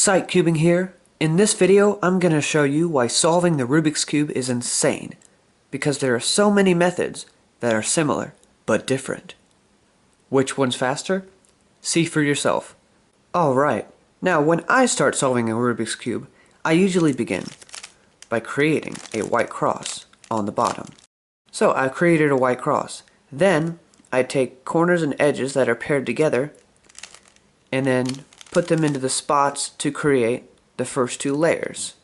Sight Cubing here. In this video, I'm going to show you why solving the Rubik's Cube is insane, because there are so many methods that are similar, but different. Which one's faster? See for yourself. Alright, now when I start solving a Rubik's Cube, I usually begin by creating a white cross on the bottom. So I created a white cross. Then I take corners and edges that are paired together and then put them into the spots to create the first two layers.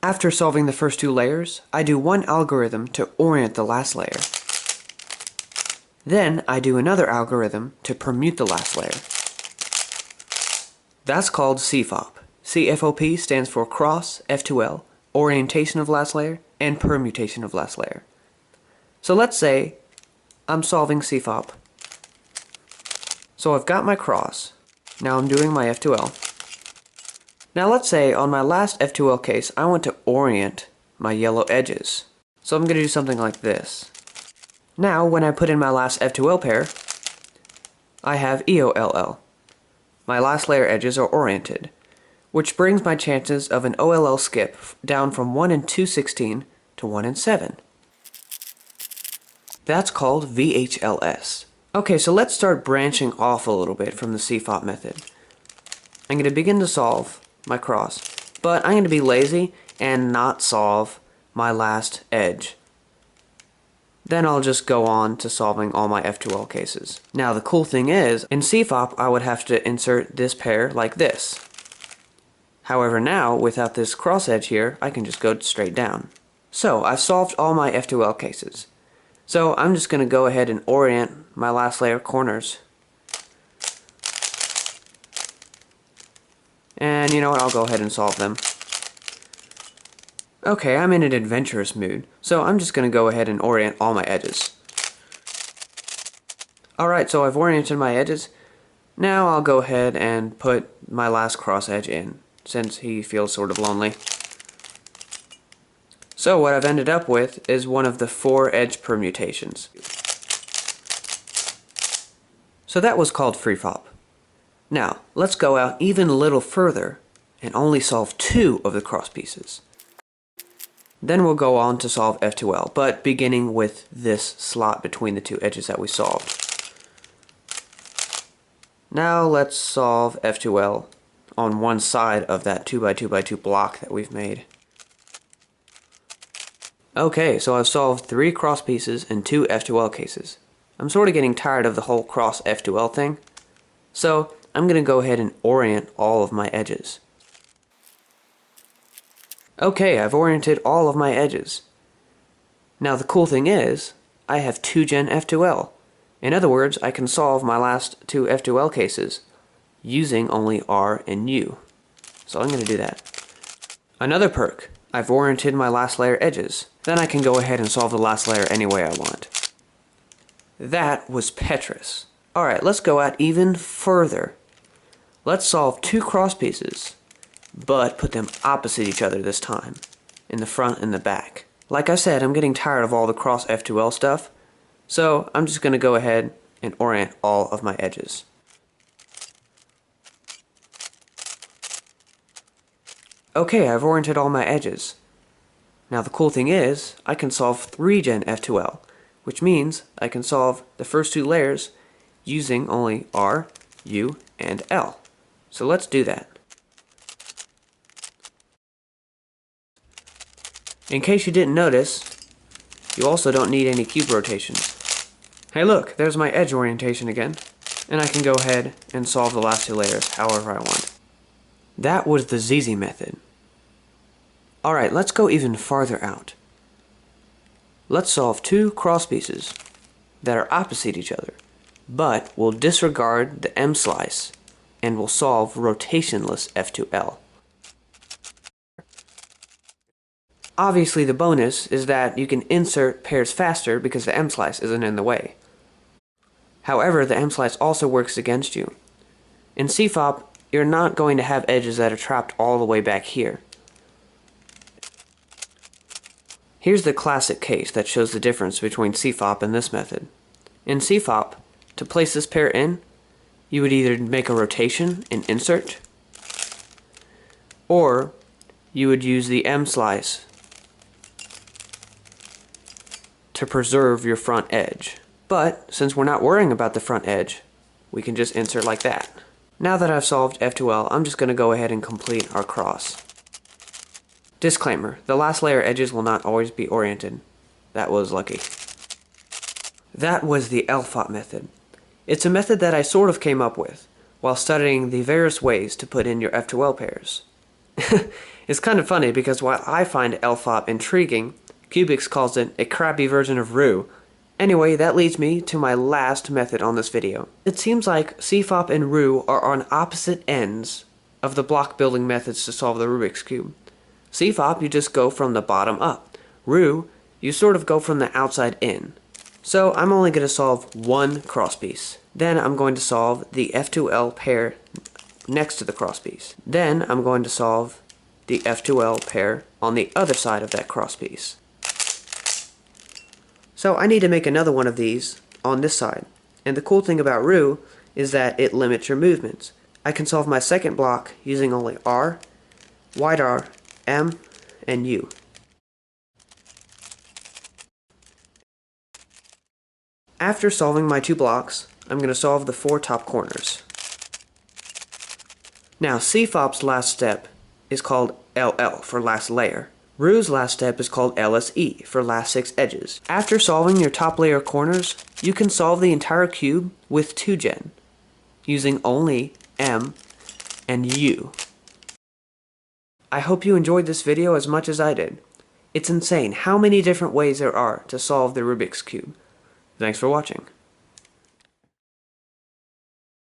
After solving the first two layers, I do one algorithm to orient the last layer. Then I do another algorithm to permute the last layer. That's called CFOP. CFOP stands for cross, F2L, orientation of last layer, and permutation of last layer. So let's say I'm solving CFOP. So I've got my cross. Now I'm doing my F2L. Now let's say on my last F2L case, I want to orient my yellow edges. So I'm going to do something like this. Now when I put in my last F2L pair, I have EOLL. My last layer edges are oriented, which brings my chances of an OLL skip down from 1 in 216 to 1 in 7. That's called VHLS. Okay, so let's start branching off a little bit from the CFOP method. I'm going to begin to solve my cross, but I'm going to be lazy and not solve my last edge. Then I'll just go on to solving all my F2L cases. Now the cool thing is, in CFOP I would have to insert this pair like this. However now, without this cross edge here, I can just go straight down. So I've solved all my F2L cases. So I'm just going to go ahead and orient my last layer corners. And you know what, I'll go ahead and solve them. Okay, I'm in an adventurous mood, so I'm just going to go ahead and orient all my edges. Alright, so I've oriented my edges. Now I'll go ahead and put my last cross edge in, since he feels sort of lonely. So what I've ended up with is one of the 4 edge permutations. So that was called FreeFop. Now, let's go out even a little further and only solve 2 of the cross pieces. Then we'll go on to solve F2L, but beginning with this slot between the 2 edges that we solved. Now let's solve F2L on one side of that 2x2x2 block that we've made. Okay, so I've solved 3 cross pieces and 2 F2L cases. I'm sort of getting tired of the whole cross F2L thing, so I'm going to go ahead and orient all of my edges. Okay, I've oriented all of my edges. Now the cool thing is, I have 2 gen F2L. In other words, I can solve my last 2 F2L cases using only R and U. So I'm going to do that. Another perk, I've oriented my last layer edges. Then I can go ahead and solve the last layer any way I want. That was Petrus. Alright, let's go out even further. Let's solve 2 cross pieces, but put them opposite each other this time, in the front and the back. Like I said, I'm getting tired of all the cross F2L stuff, so I'm just going to go ahead and orient all of my edges. Okay, I've oriented all my edges. Now the cool thing is, I can solve 3 gen F2L, which means I can solve the first 2 layers using only R, U, and L. So let's do that. In case you didn't notice, you also don't need any cube rotations. Hey look, there's my edge orientation again, and I can go ahead and solve the last 2 layers however I want. That was the ZZ method. Alright, let's go even farther out. Let's solve 2 cross pieces that are opposite each other, but we'll disregard the M slice and we'll solve rotationless F2L. Obviously the bonus is that you can insert pairs faster because the M slice isn't in the way. However, the M slice also works against you. In CFOP, you're not going to have edges that are trapped all the way back here. Here's the classic case that shows the difference between CFOP and this method. In CFOP, to place this pair in, you would either make a rotation and insert, Or you would use the M slice to preserve your front edge. But since we're not worrying about the front edge, we can just insert like that. Now that I've solved F2L, I'm just going to go ahead and complete our cross. Disclaimer, the last layer edges will not always be oriented. That was lucky. That was the LFOP method. It's a method that I sort of came up with while studying the various ways to put in your F2L pairs. It's kind of funny because while I find LFOP intriguing, Kubix calls it a crappy version of Ru. Anyway, that leads me to my last method on this video. It seems like CFOP and Ru are on opposite ends of the block building methods to solve the Rubik's Cube. CFOP, you just go from the bottom up. Ru, you sort of go from the outside in. So I'm only going to solve one crosspiece. Then I'm going to solve the F2L pair next to the crosspiece. Then I'm going to solve the F2L pair on the other side of that crosspiece. So I need to make another one of these on this side. And the cool thing about Ru is that it limits your movements. I can solve my second block using only R, wide R, M, and U. After solving my two blocks, I'm going to solve the four top corners. Now, CFOP's last step is called LL for last layer. Ru's last step is called LSE for last 6 edges. After solving your top layer corners, you can solve the entire cube with 2gen, using only M and U. I hope you enjoyed this video as much as I did. It's insane how many different ways there are to solve the Rubik's Cube. Thanks for watching.